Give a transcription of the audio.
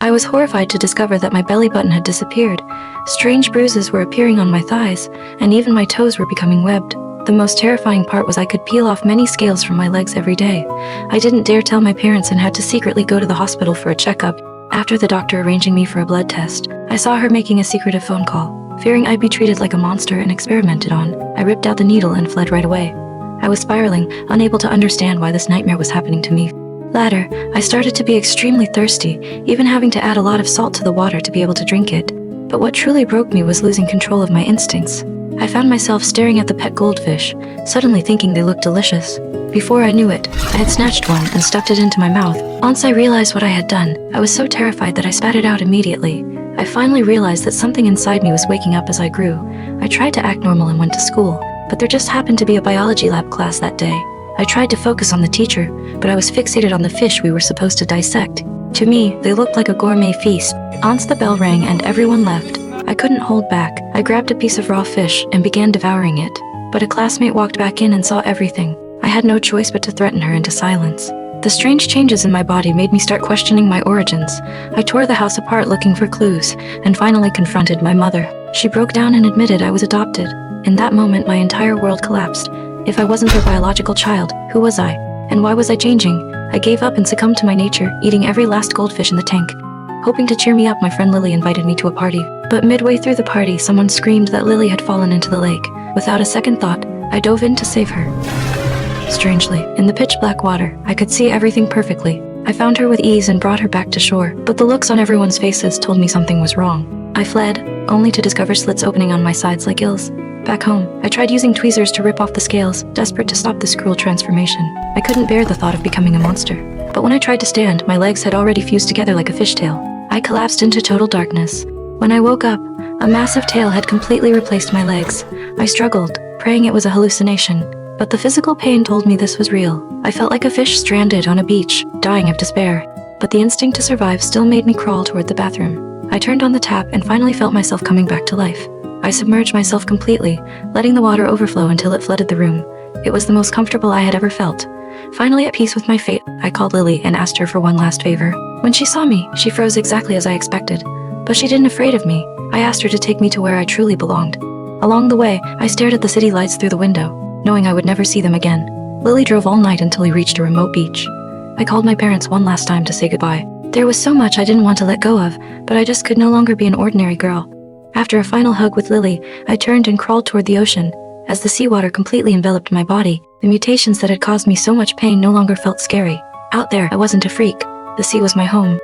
I was horrified to discover that my belly button had disappeared. Strange bruises were appearing on my thighs, and even my toes were becoming webbed. The most terrifying part was I could peel off many scales from my legs every day. I didn't dare tell my parents and had to secretly go to the hospital for a checkup. After the doctor arranging me for a blood test, I saw her making a secretive phone call. Fearing I'd be treated like a monster and experimented on, I ripped out the needle and fled right away. I was spiraling, unable to understand why this nightmare was happening to me. Later, I started to be extremely thirsty, even having to add a lot of salt to the water to be able to drink it. But what truly broke me was losing control of my instincts. I found myself staring at the pet goldfish, suddenly thinking they looked delicious. Before I knew it, I had snatched one and stuffed it into my mouth. Once I realized what I had done, I was so terrified that I spat it out immediately. I finally realized that something inside me was waking up as I grew. I tried to act normal and went to school, but there just happened to be a biology lab class that day. I tried to focus on the teacher, but I was fixated on the fish we were supposed to dissect. To me, they looked like a gourmet feast. Once the bell rang and everyone left, I couldn't hold back. I grabbed a piece of raw fish and began devouring it. But a classmate walked back in and saw everything. I had no choice but to threaten her into silence. The strange changes in my body made me start questioning my origins. I tore the house apart looking for clues, and finally confronted my mother. She broke down and admitted I was adopted. In that moment, my entire world collapsed. If I wasn't their biological child, who was I? And why was I changing? I gave up and succumbed to my nature, eating every last goldfish in the tank. Hoping to cheer me up, my friend Lily invited me to a party. But midway through the party, someone screamed that Lily had fallen into the lake. Without a second thought, I dove in to save her. Strangely, in the pitch-black water, I could see everything perfectly. I found her with ease and brought her back to shore, but the looks on everyone's faces told me something was wrong. I fled, only to discover slits opening on my sides like gills. Back home, I tried using tweezers to rip off the scales, desperate to stop this cruel transformation. I couldn't bear the thought of becoming a monster. But when I tried to stand, my legs had already fused together like a fishtail. I collapsed into total darkness. When I woke up, a massive tail had completely replaced my legs. I struggled, praying it was a hallucination. But the physical pain told me this was real. I felt like a fish stranded on a beach, dying of despair. But the instinct to survive still made me crawl toward the bathroom. I turned on the tap and finally felt myself coming back to life. I submerged myself completely, letting the water overflow until it flooded the room. It was the most comfortable I had ever felt. Finally at peace with my fate, I called Lily and asked her for one last favor. When she saw me, she froze exactly as I expected. But she didn't afraid of me. I asked her to take me to where I truly belonged. Along the way, I stared at the city lights through the window, knowing I would never see them again. Lily drove all night until we reached a remote beach. I called my parents one last time to say goodbye. There was so much I didn't want to let go of, but I just could no longer be an ordinary girl. After a final hug with Lily, I turned and crawled toward the ocean. As the seawater completely enveloped my body, the mutations that had caused me so much pain no longer felt scary. Out there, I wasn't a freak. The sea was my home.